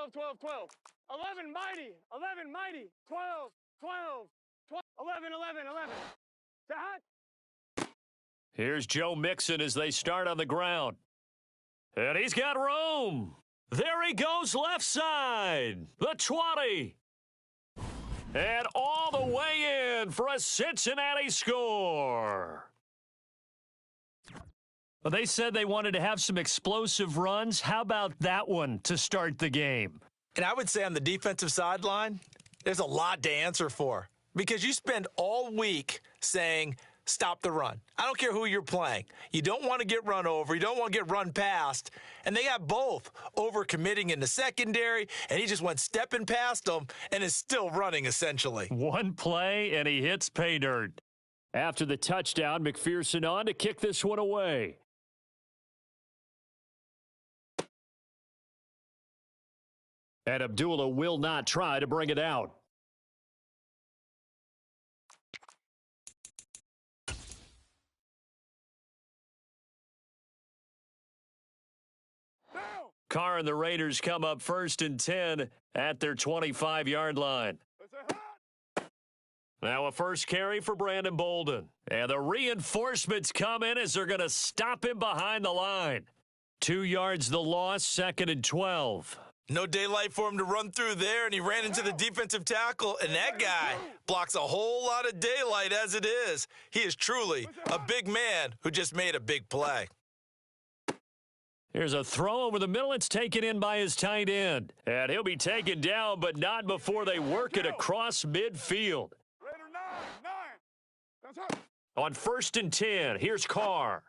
12, 12, 12. 11, mighty. 11, mighty. 12, 12, 12. 11, 11, 11. That. Here's Joe Mixon as they start on the ground. And he's got room. There he goes left side. The 20. And all the way in for a Cincinnati score. Well, they said they wanted to have some explosive runs. How about that one to start the game? And I would say on the defensive sideline, there's a lot to answer for. Because you spend all week saying, stop the run. I don't care who you're playing. You don't want to get run over. You don't want to get run past. And they got both overcommitting in the secondary, and he just went stepping past them and is still running, essentially. One play, and he hits pay dirt. After the touchdown, McPherson on to kick this one away. And Abdullah will not try to bring it out. Carr and the Raiders come up 1st and 10 at their 25-yard line. Now a first carry for Brandon Bolden. And the reinforcements come in as they're going to stop him behind the line. 2 yards the loss, 2nd and 12. No daylight for him to run through there, and he ran into the defensive tackle, and that guy blocks a whole lot of daylight as it is. He is truly a big man who just made a big play. Here's a throw over the middle. It's taken in by his tight end. And he'll be taken down, but not before they work it across midfield. On 1st and 10, here's Carr.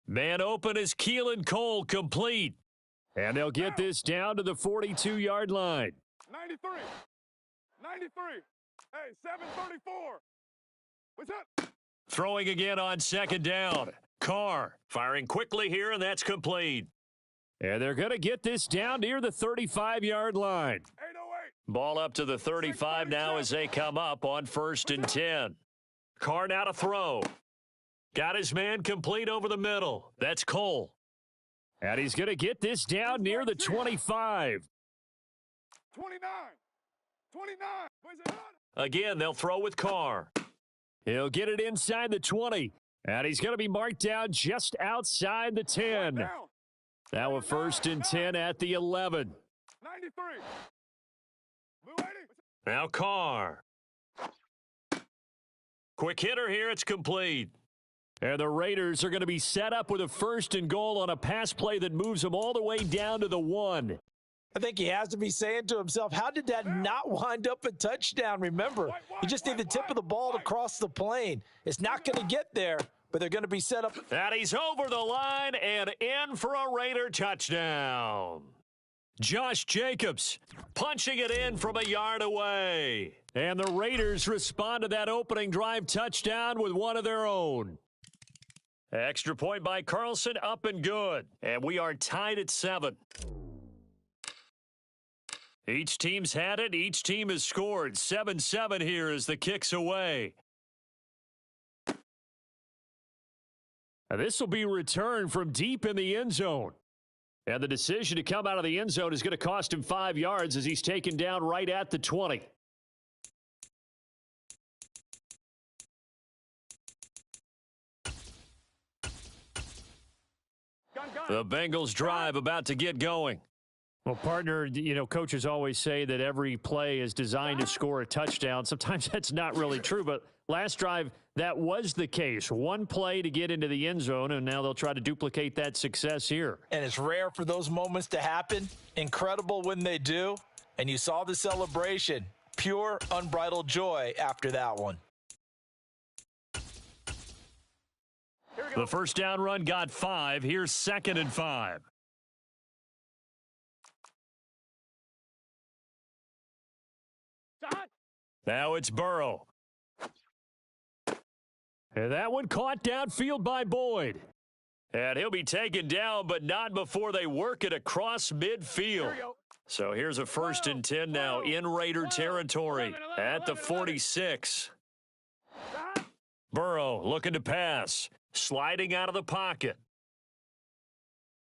Man open is Keelan Cole, complete. And they'll get this down to the 42-yard line. 93. 93. Hey, 734. What's up? Throwing again on 2nd down. Carr firing quickly here, and that's complete. And they're going to get this down near the 35-yard line. 808. Ball up to the 35 now as they come up on 1st and 10. Carr now to throw. Got his man complete over the middle. That's Cole. And he's going to get this down near the 25. 29. 29. Again, they'll throw with Carr. He'll get it inside the 20. And he's going to be marked down just outside the 10. Now a 1st and 10 at the 11. 93. Now Carr. Quick hitter here. It's complete. And the Raiders are going to be set up with a 1st and goal on a pass play that moves them all the way down to the 1. I think he has to be saying to himself, how did that not wind up a touchdown? Remember, you just need the tip of the ball to cross the plane. It's not going to get there, but they're going to be set up. And he's over the line and in for a Raider touchdown. Josh Jacobs punching it in from a yard away. And the Raiders respond to that opening drive touchdown with one of their own. Extra point by Carlson, up and good. And we are tied at 7. Each team's had it. Each team has scored. 7-7 here as the kick's away. And this will be returned from deep in the end zone. And the decision to come out of the end zone is going to cost him 5 yards as he's taken down right at the 20. The Bengals drive about to get going. Well, partner, coaches always say that every play is designed to score a touchdown. Sometimes that's not really true, but last drive, that was the case. One play to get into the end zone, and now they'll try to duplicate that success here. And it's rare for those moments to happen. Incredible when they do. And you saw the celebration. Pure, unbridled joy after that one. The first down run got 5. Here's 2nd and 5. Now it's Burrow. And that one caught downfield by Boyd. And he'll be taken down, but not before they work it across midfield. So here's a 1st and 10 now in Raider territory at the 46. Burrow looking to pass. Sliding out of the pocket.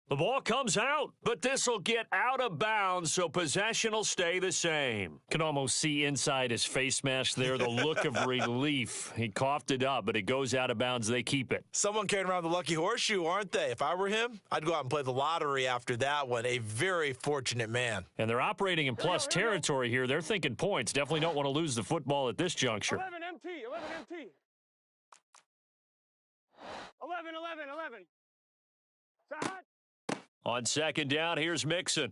The ball comes out, but this will get out of bounds, so possession will stay the same. Can almost see inside his face mask there the look of relief. He coughed it up, but it goes out of bounds. They keep it. Someone carrying around the lucky horseshoe, aren't they? If I were him, I'd go out and play the lottery after that one. A very fortunate man. And they're operating in plus territory here. They're thinking points. Definitely don't want to lose the football at this juncture. 11 MT, 11 MT. 11, 11, 11. Side. On second down, here's Mixon.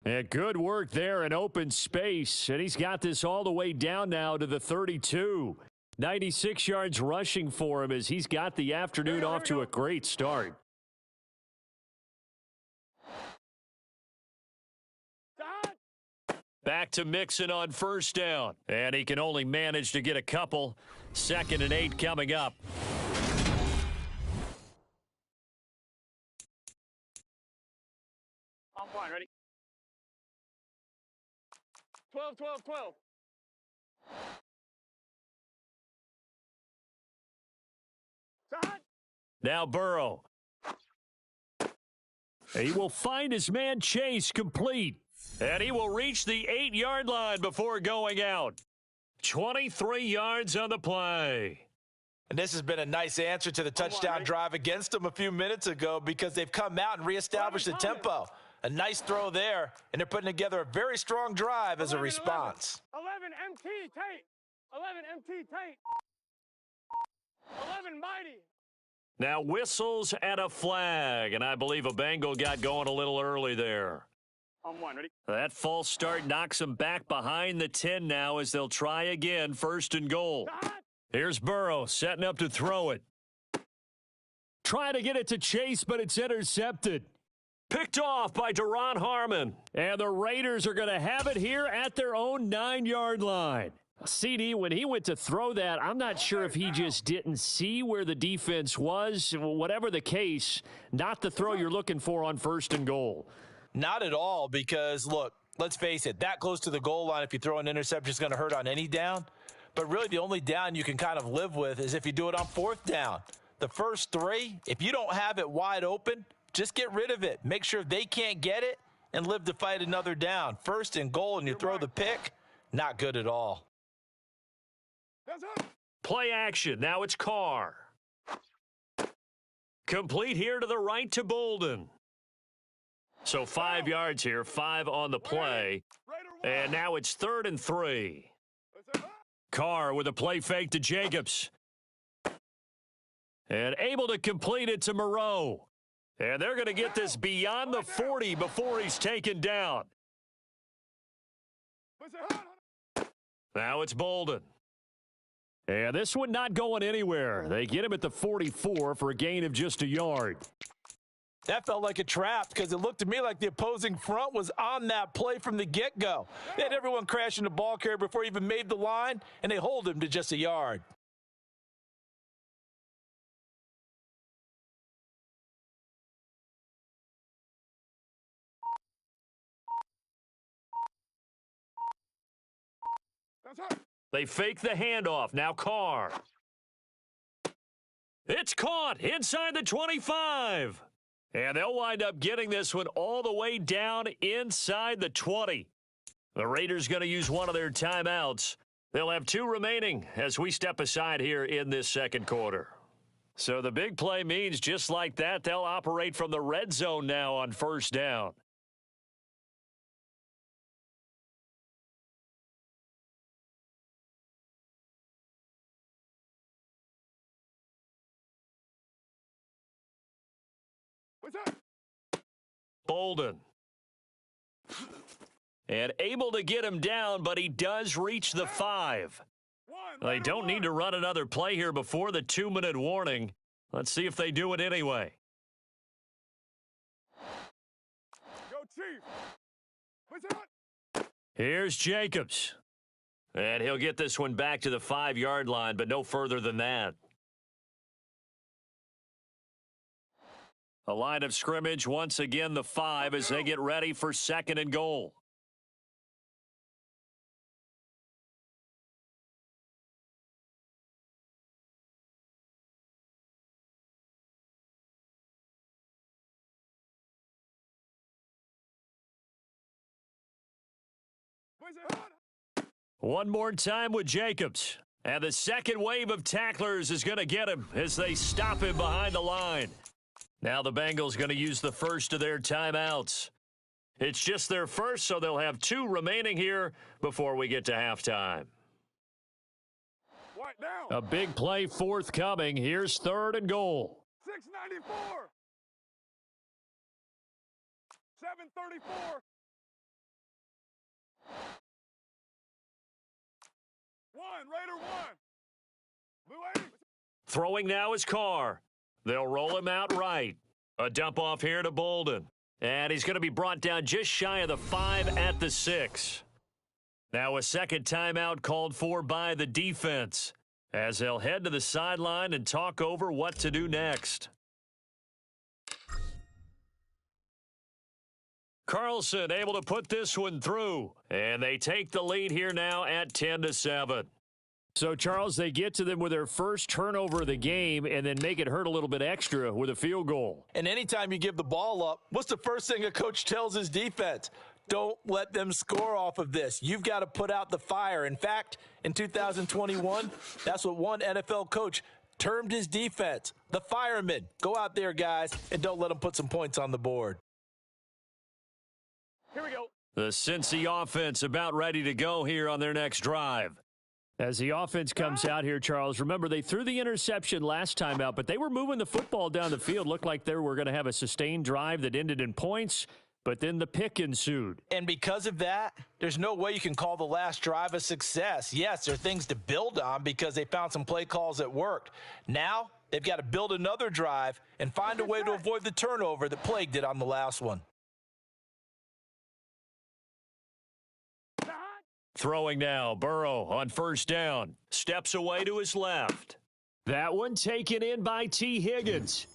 And good work there in open space. And he's got this all the way down now to the 32. 96 yards rushing for him as he's got the afternoon off to a great start. Back to Mixon on first down. And he can only manage to get a couple. 2nd and 8 coming up. On point, ready? 12, 12, 12. Side. Now Burrow. He will find his man Chase complete. And he will reach the 8-yard line before going out. 23 yards on the play. And this has been a nice answer to the touchdown drive against them a few minutes ago because they've come out and reestablished the tempo. A nice throw there, and they're putting together a very strong drive as a response. 11 MT tight. 11 MT tight. 11 mighty. Now whistles and a flag, and I believe a Bengal got going a little early there. On one, ready? That false start knocks them back behind the 10 now as they'll try again, 1st and goal. Here's Burrow setting up to throw it. Try to get it to Chase, but it's intercepted. Picked off by Duron Harmon. And the Raiders are going to have it here at their own 9-yard line. CD, when he went to throw that, I'm not sure if he just didn't see where the defense was. Whatever the case, not the throw you're looking for on 1st and goal. Not at all because, look, let's face it, that close to the goal line, if you throw an interception, is going to hurt on any down. But really the only down you can kind of live with is if you do it on 4th down. The first 3, if you don't have it wide open, just get rid of it. Make sure they can't get it and live to fight another down. 1st and goal and you throw the pick, not good at all. Play action. Now it's Carr. Complete here to the right to Bolden. So 5 yards here, 5 on the play. And now it's 3rd and 3. Carr with a play fake to Jacobs. And able to complete it to Moreau. And they're going to get this beyond the 40 before he's taken down. Now it's Bolden. And this one not going anywhere. They get him at the 44 for a gain of just a yard. That felt like a trap because it looked to me like the opposing front was on that play from the get-go. They had everyone crashing the ball carrier before he even made the line, and they hold him to just a yard. They fake the handoff. Now Carr. It's caught inside the 25. And they'll wind up getting this one all the way down inside the 20. The Raiders going to use one of their timeouts. They'll have 2 remaining as we step aside here in this 2nd quarter. So the big play means just like that, they'll operate from the red zone now on 1st down. Bolden. And able to get him down, but he does reach the 5. They don't need to run another play here before the 2-minute warning. Let's see if they do it anyway. Go, Chief. Here's Jacobs. And he'll get this one back to the 5-yard line, but no further than that. A line of scrimmage, once again the 5 as they get ready for 2nd and goal. One more time with Jacobs. And the second wave of tacklers is going to get him as they stop him behind the line. Now the Bengals going to use the first of their timeouts. It's just their first, so they'll have 2 remaining here before we get to halftime. A big play forthcoming. Here's 3rd and goal. 694. 734. 1, Raider 1. Blue 80. Throwing now is Carr. They'll roll him out right. A dump off here to Bolden. And he's going to be brought down just shy of the 5 at the 6. Now a second timeout called for by the defense as they'll head to the sideline and talk over what to do next. Carlson able to put this one through, and they take the lead here now at 10-7. So, Charles, they get to them with their first turnover of the game and then make it hurt a little bit extra with a field goal. And anytime you give the ball up, what's the first thing a coach tells his defense? Don't let them score off of this. You've got to put out the fire. In fact, in 2021, that's what one NFL coach termed his defense, the firemen. Go out there, guys, and don't let them put some points on the board. Here we go. The Cincy offense about ready to go here on their next drive. As the offense comes out here, Charles, remember they threw the interception last time out, but they were moving the football down the field. Looked like they were going to have a sustained drive that ended in points, but then the pick ensued. And because of that, there's no way you can call the last drive a success. Yes, there are things to build on because they found some play calls that worked. Now they've got to build another drive and find a way to avoid the turnover that plagued it on the last one. Throwing now, Burrow on first down. Steps away to his left. That one taken in by T. Higgins.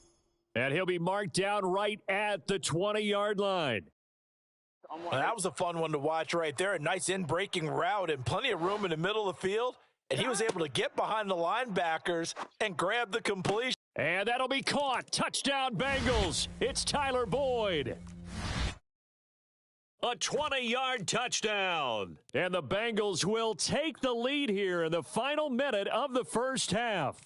And he'll be marked down right at the 20-yard line. Well, that was a fun one to watch right there. A nice in-breaking route and plenty of room in the middle of the field. And he was able to get behind the linebackers and grab the completion. And that'll be caught. Touchdown, Bengals. It's Tyler Boyd. A 20-yard touchdown. And the Bengals will take the lead here in the final minute of the first half.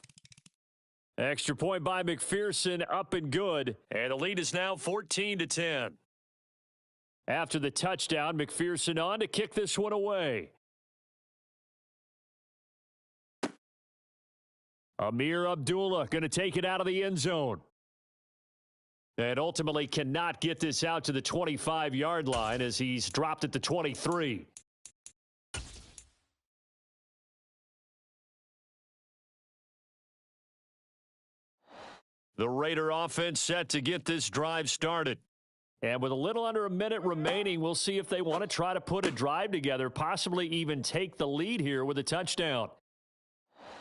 Extra point by McPherson, up and good. And the lead is now 14-10. After the touchdown, McPherson on to kick this one away. Amir Abdullah going to take it out of the end zone. And ultimately cannot get this out to the 25-yard line as he's dropped at the 23. The Raider offense set to get this drive started. And with a little under a minute remaining, we'll see if they want to try to put a drive together, possibly even take the lead here with a touchdown.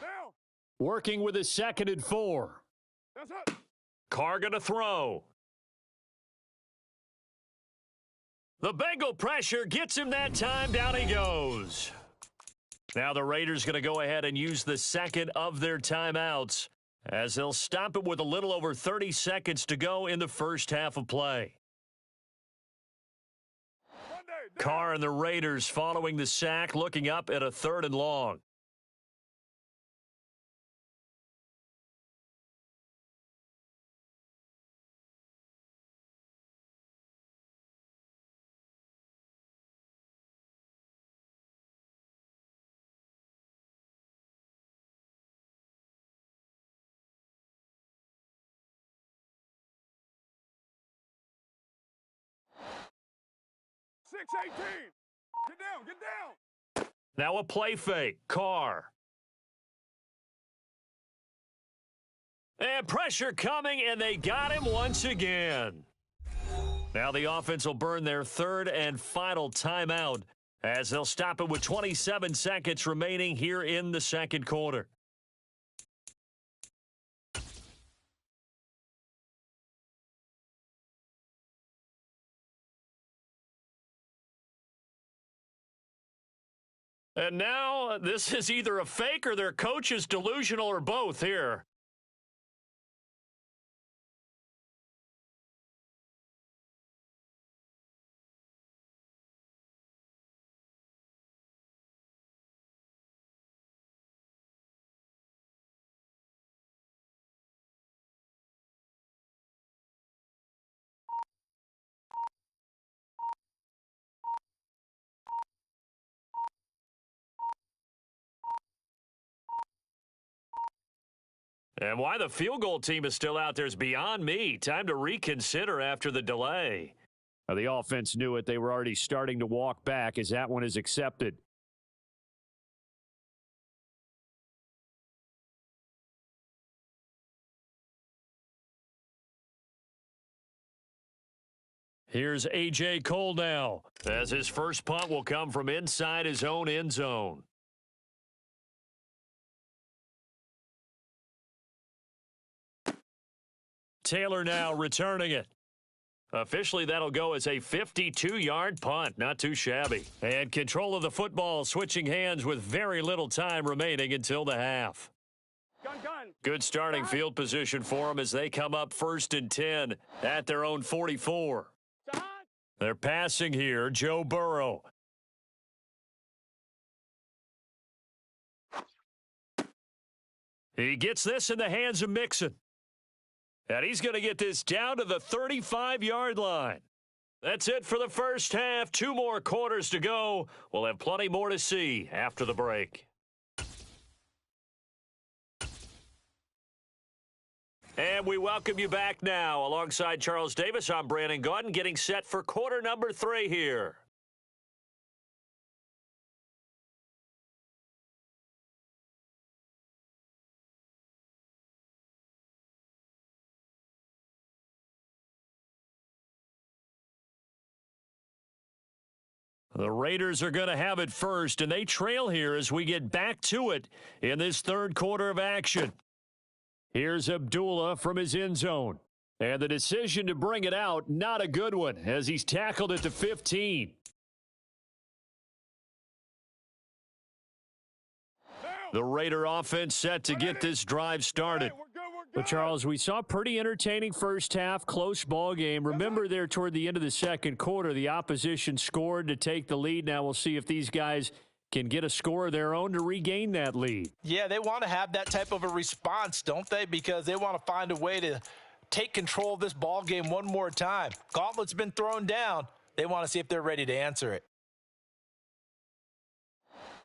Down. Working with a 2nd and 4. That's it. Carr going to throw. The Bengal pressure gets him that time. Down he goes. Now the Raiders going to go ahead and use the second of their timeouts as they'll stop it with a little over 30 seconds to go in the first half of play. Carr and the Raiders following the sack, looking up at a 3rd and long. Six 18. Get down. Get down. Now a play fake. Carr. And pressure coming, and they got him once again. Now the offense will burn their 3rd and final timeout as they'll stop it with 27 seconds remaining here in the second quarter. And now this is either a fake or their coach is delusional or both here. And why the field goal team is still out there is beyond me. Time to reconsider after the delay. The offense knew it. They were already starting to walk back as that one is accepted. Here's A.J. Cole now, as his first punt will come from inside his own end zone. Taylor now returning it. Officially, that'll go as a 52-yard punt. Not too shabby. And control of the football switching hands with very little time remaining until the half. Gun. Good starting field position for them as they come up 1st and 10 at their own 44. They're passing here, Joe Burrow. He gets this in the hands of Mixon. And he's going to get this down to the 35-yard line. That's it for the first half. 2 more quarters to go. We'll have plenty more to see after the break. And we welcome you back now. Alongside Charles Davis, I'm Brandon Gaudin, getting set for quarter number 3 here. The Raiders are going to have it first, and they trail here as we get back to it in this third quarter of action. Here's Abdullah from his end zone. And the decision to bring it out, not a good one, as he's tackled at the 15. The Raider offense set to get this drive started. But, Charles, we saw a pretty entertaining first half, close ball game. Remember there toward the end of the second quarter, the opposition scored to take the lead. Now we'll see if these guys can get a score of their own to regain that lead. Yeah, they want to have that type of a response, don't they? Because they want to find a way to take control of this ball game one more time. Gauntlet's been thrown down. They want to see if they're ready to answer it.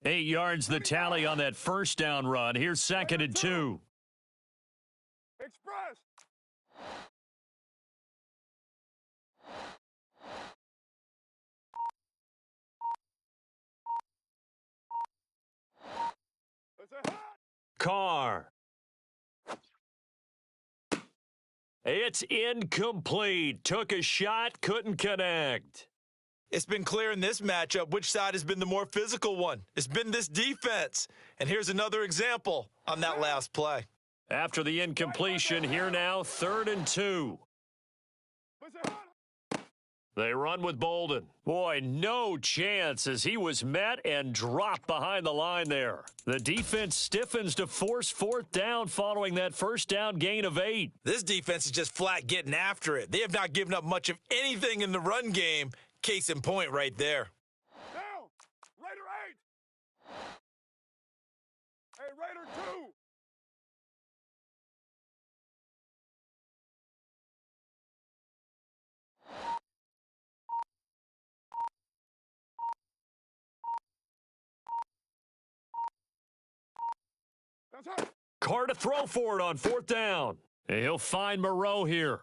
8 yards the tally on that first down run. Here's 2nd and 2. Express. Carr. It's incomplete. Took a shot, couldn't connect. It's been clear in this matchup which side has been the more physical one. It's been this defense. And here's another example on that last play. After the incompletion, here now, 3rd and 2. They run with Bolden. Boy, no chance as he was met and dropped behind the line there. The defense stiffens to force 4th down following that first down gain of 8. This defense is just flat getting after it. They have not given up much of anything in the run game. Case in point right there. Down. Raider 8. Hey, Raider 2. Carr to throw for it on 4th down. And he'll find Moreau here.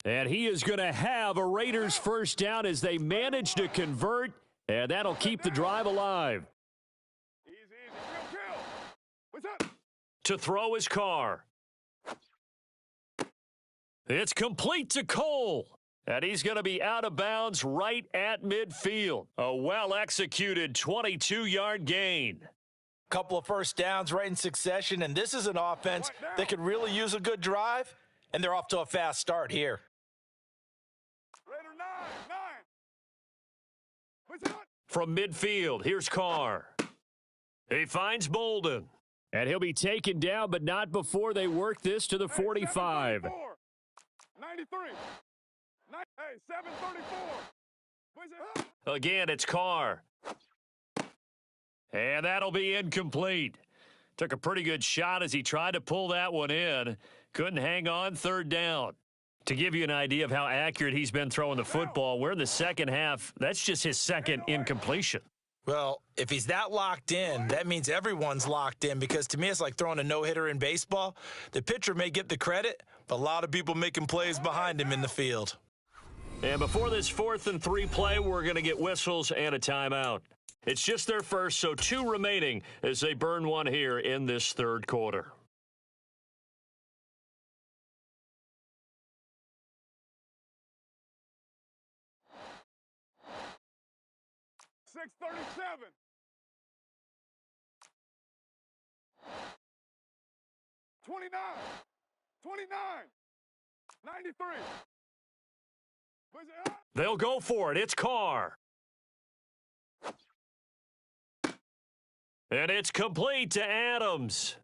And he is going to have a Raiders first down as they manage to convert, and that'll keep the drive alive. Easy. Kill. What's up? To throw is Carr. It's complete to Cole. And he's going to be out of bounds right at midfield. A well-executed 22-yard gain. Couple of first downs right in succession, and this is an offense that could really use a good drive, and they're off to a fast start here. Raider 9. From midfield, here's Carr. He finds Bolden. And he'll be taken down, but not before they work this to the 45. 93. Hey, 734. Again, it's Carr. And that'll be incomplete. Took a pretty good shot as he tried to pull that one in. Couldn't hang on, 3rd down. To give you an idea of how accurate he's been throwing the football, we're in the second half. That's just his 2nd incompletion. Well, if he's that locked in, that means everyone's locked in, because to me it's like throwing a no-hitter in baseball. The pitcher may get the credit, but a lot of people making plays behind him in the field. And before this 4th and 3 play, we're going to get whistles and a timeout. It's just their first, so 2 remaining as they burn one here in this 3rd quarter. 637. 29. 29. 93. They'll go for it. It's Carr. And it's complete to Adams.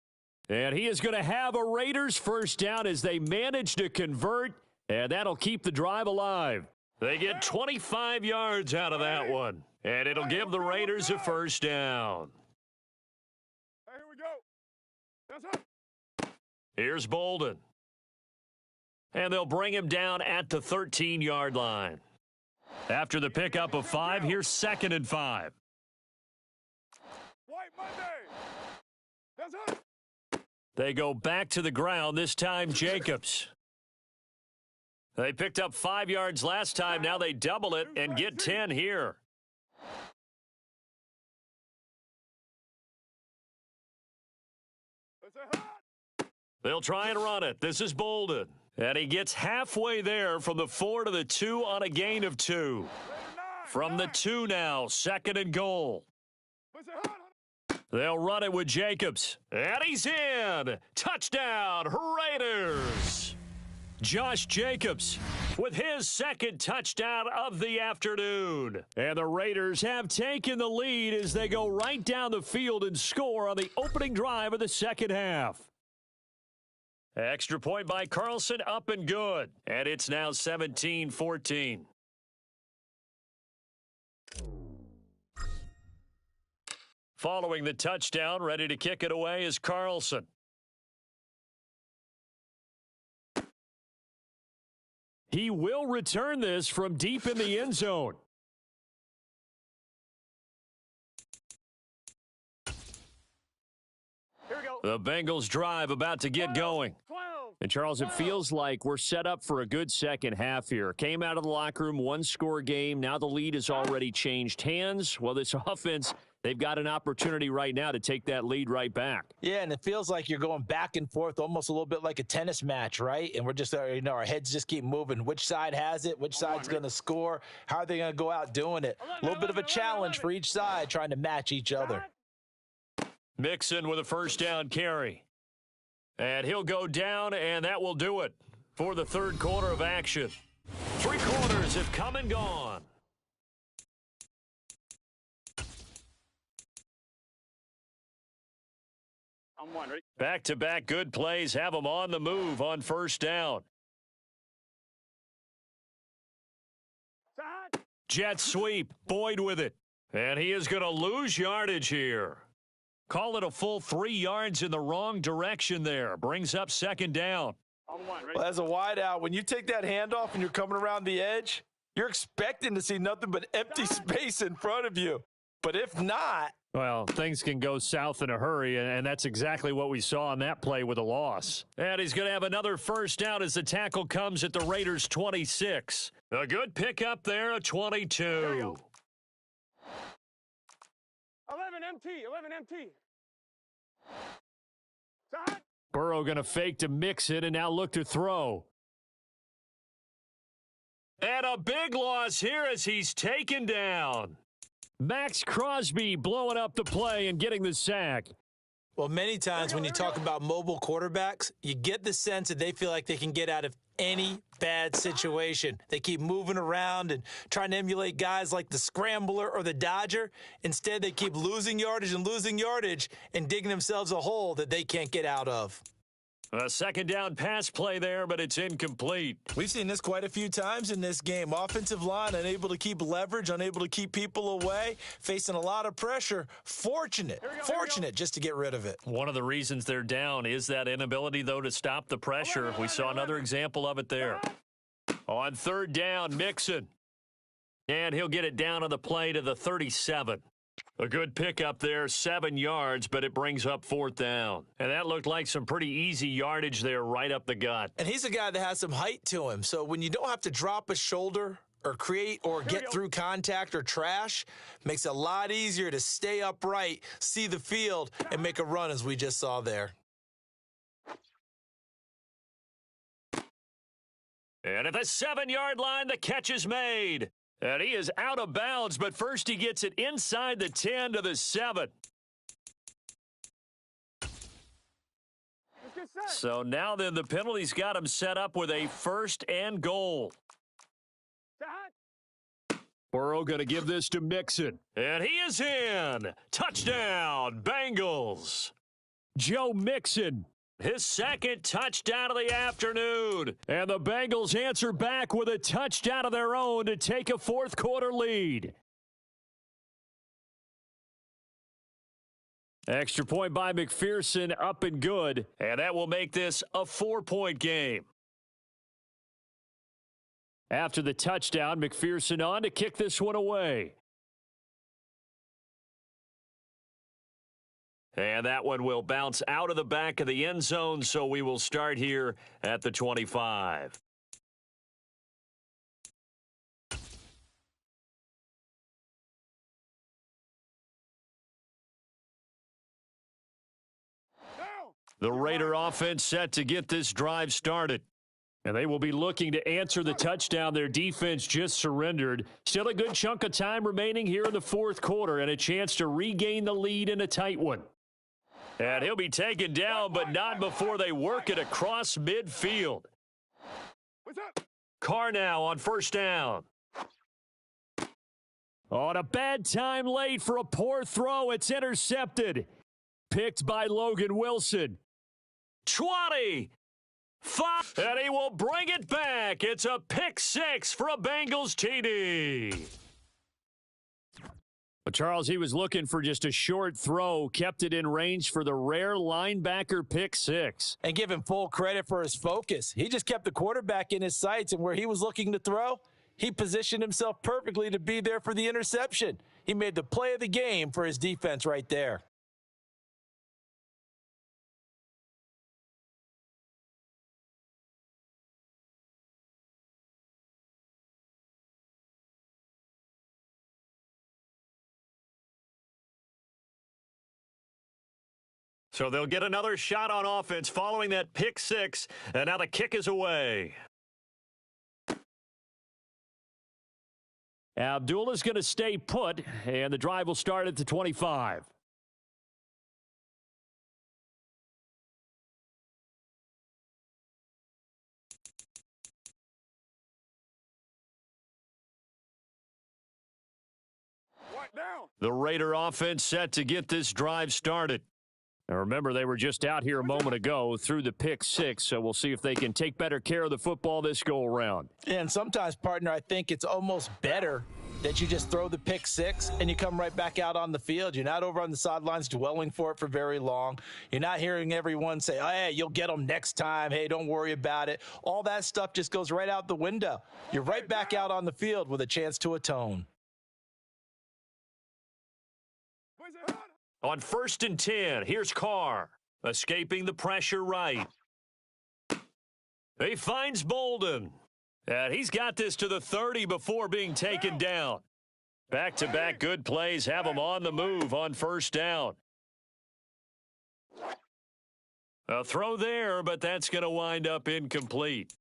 And he is going to have a Raiders first down as they manage to convert, and that'll keep the drive alive. They get 25 yards out of that one, and it'll give the Raiders a first down. Here we go. That's it. Here's Bolden. And they'll bring him down at the 13-yard line. After the pickup of 5, here's 2nd and 5. White Monday. That's it. They go back to the ground, this time Jacobs. They picked up 5 yards last time. Now they double it and get 10 here. They'll try and run it. This is Bolden. And he gets halfway there from the 4 to the 2 on a gain of 2. From the 2 now, 2nd and goal. They'll run it with Jacobs. And he's in. Touchdown, Raiders. Josh Jacobs with his 2nd touchdown of the afternoon. And the Raiders have taken the lead as they go right down the field and score on the opening drive of the 2nd half. Extra point by Carlson, up and good. And it's now 17-14. Following the touchdown, ready to kick it away is Carlson. He will return this from deep in the end zone. Here we go. The Bengals drive about to get going. 12. And, Charles, it feels like we're set up for a good second half here. Came out of the locker room, one-score game. Now the lead has already changed hands. Well, this offense, they've got an opportunity right now to take that lead right back. Yeah, and it feels like you're going back and forth, almost a little bit like a tennis match, right? And we're just, our heads just keep moving. Which side has it? Which side's going to score? How are they going to go out doing it? A little bit of a challenge for each side, trying to match each other. Mixon with a first down carry. And he'll go down, and that will do it for the 3rd quarter of action. 3 quarters have come and gone. I'm one. Ready? Back-to-back good plays have them on the move on first down. Side. Jet sweep, Boyd with it. And he is going to lose yardage here. Call it a full 3 yards in the wrong direction there. Brings up 2nd down. I'm one. Ready? Well, as a wideout, when you take that handoff and you're coming around the edge, you're expecting to see nothing but empty space in front of you. But if not, well, things can go south in a hurry, and that's exactly what we saw on that play with a loss. And he's going to have another first down as the tackle comes at the Raiders' 26. A good pickup there, a 22. 11 MT. 11 MT. Side. Burrow going to fake to mix it and now look to throw. And a big loss here as he's taken down. Max Crosby blowing up the play and getting the sack. well, many times when you talk about mobile quarterbacks, you get the sense that they feel like they can get out of any bad situation. They keep moving around and trying to emulate guys like the Scrambler or the Dodger. Instead, they keep losing yardage and digging themselves a hole that they can't get out of. A second down pass play there, but it's incomplete. We've seen this quite a few times in this game. Offensive line unable to keep leverage, unable to keep people away, facing a lot of pressure. Fortunate just to get rid of it. One of the reasons they're down is that inability, though, to stop the pressure. We saw another example of it there. On third down, Mixon. And he'll get it down on the play to the 37. A good pickup there, 7 yards, but it brings up 4th down. And that looked like some pretty easy yardage there right up the gut. And he's a guy that has some height to him. So when you don't have to drop a shoulder or create or get through contact or trash, makes it a lot easier to stay upright, see the field, and make a run as we just saw there. And at the 7-yard line, the catch is made. And he is out of bounds, but first he gets it inside the 10 to the 7. So now then the penalty's got him set up with a 1st and goal. Burrow going to give this to Mixon. And he is in. Touchdown, Bengals. Joe Mixon, his 2nd touchdown of the afternoon. And the Bengals answer back with a touchdown of their own to take a 4th quarter lead. Extra point by McPherson, up and good. And that will make this a 4-point game. After the touchdown, McPherson on to kick this one away. And that one will bounce out of the back of the end zone, so we will start here at the 25. The Raider offense set to get this drive started. And they will be looking to answer the touchdown their defense just surrendered. Still a good chunk of time remaining here in the 4th quarter and a chance to regain the lead in a tight one. And he'll be taken down, but not before they work it across midfield. Carr now on 1st down. On a bad time late for a poor throw. It's intercepted. Picked by Logan Wilson. 20. 5. And he will bring it back. It's a pick 6 for a Bengals TD. But Charles, he was looking for just a short throw, kept it in range for the rare linebacker pick 6. And give him full credit for his focus. He just kept the quarterback in his sights, and where he was looking to throw, he positioned himself perfectly to be there for the interception. He made the play of the game for his defense right there. So they'll get another shot on offense following that pick 6, and now the kick is away. Abdullah's going to stay put, and the drive will start at the 25. The Raider offense set to get this drive started. Now remember, they were just out here a moment ago through the pick 6, so we'll see if they can take better care of the football this go-around. And sometimes, partner, I think it's almost better that you just throw the pick 6 and you come right back out on the field. You're not over on the sidelines dwelling for it for very long. You're not hearing everyone say, oh, hey, you'll get them next time. Hey, don't worry about it. All that stuff just goes right out the window. You're right back out on the field with a chance to atone. On 1st and 10, here's Carr, escaping the pressure right. He finds Bolden, and he's got this to the 30 before being taken down. Back-to-back good plays have him on the move on 1st down. A throw there, but that's going to wind up incomplete.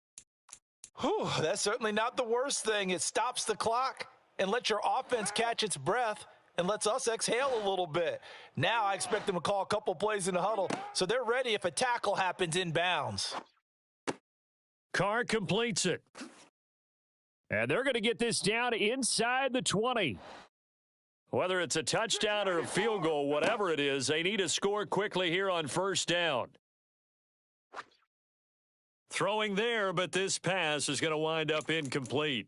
Whew, that's certainly not the worst thing. It stops the clock and lets your offense catch its breath and lets us exhale a little bit. Now I expect them to call a couple plays in the huddle, so they're ready if a tackle happens inbounds. Carr completes it. And they're going to get this down inside the 20. Whether it's a touchdown or a field goal, whatever it is, they need to score quickly here on 1st down. Throwing there, but this pass is going to wind up incomplete.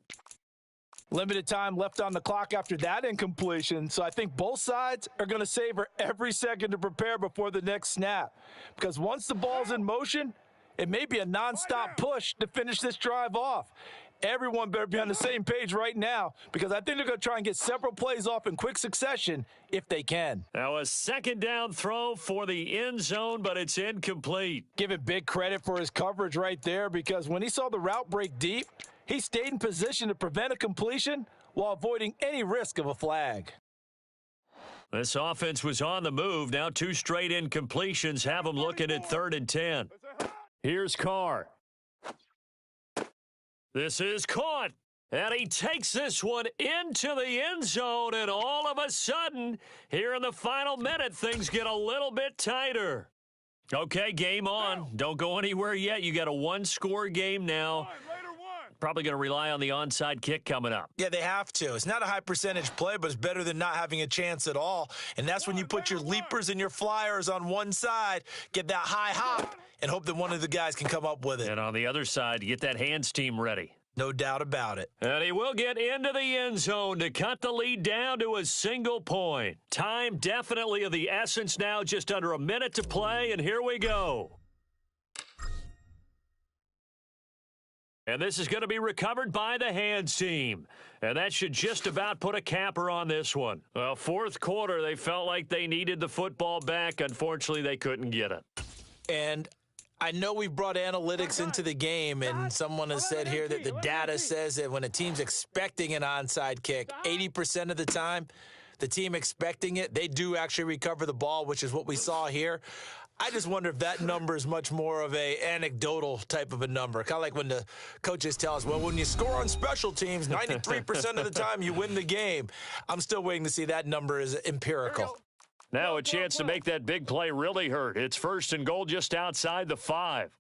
Limited time left on the clock after that incompletion, so I think both sides are going to savor every second to prepare before the next snap. Because once the ball's in motion, it may be a nonstop push to finish this drive off. Everyone better be on the same page right now because I think they're going to try and get several plays off in quick succession if they can. Now a second down throw for the end zone, but it's incomplete. Give it big credit for his coverage right there because when he saw the route break deep, he stayed in position to prevent a completion while avoiding any risk of a flag. This offense was on the move. Now 2 straight incompletions have them looking at 3rd and 10. Here's Carr. This is caught. And he takes this one into the end zone. And all of a sudden, here in the final minute, things get a little bit tighter. Okay, game on. Don't go anywhere yet. You got a 1-score game now. Probably going to rely on the onside kick coming up. Yeah, they have to. It's not a high percentage play, but it's better than not having a chance at all. And that's when you put your leapers and your flyers on one side, get that high hop, and hope that one of the guys can come up with it. And on the other side, you get that hands team ready. No doubt about it. And he will get into the end zone to cut the lead down to a single point. Time definitely of the essence now, just under a minute to play, and here we go. And this is going to be recovered by the hands team. And that should just about put a capper on this one. Well, 4th quarter, they felt like they needed the football back. Unfortunately, they couldn't get it. And I know we brought analytics into the game, and someone has said here that the data says that when a team's expecting an onside kick, 80% of the time, the team expecting it, they do actually recover the ball, which is what we saw here. I just wonder if that number is much more of a anecdotal type of a number. Kind of like when the coaches tell us, well, when you score on special teams, 93% of the time you win the game. I'm still waiting to see that number is empirical. Now a chance to make that big play really hurt. It's 1st and goal just outside the 5.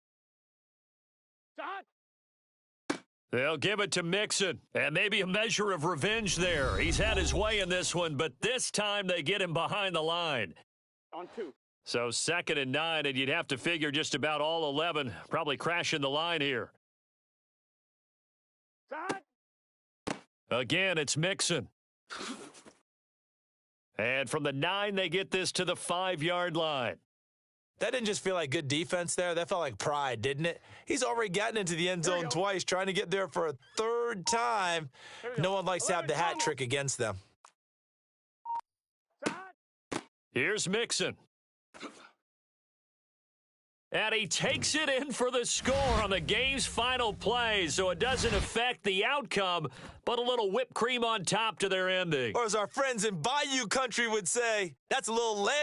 They'll give it to Mixon, and maybe a measure of revenge there. He's had his way in this one, but this time they get him behind the line. On 2. So 2nd and 9, and you'd have to figure just about all 11 probably crashing the line here. Again, it's Mixon. And from the 9, they get this to the 5-yard line. That didn't just feel like good defense there. That felt like pride, didn't it? He's already gotten into the end zone twice, trying to get there for a 3rd time. No one likes to have the hat trick against them. Here's Mixon. And he takes it in for the score on the game's final play, so it doesn't affect the outcome, but a little whipped cream on top to their ending. Or as our friends in Bayou Country would say, that's a little land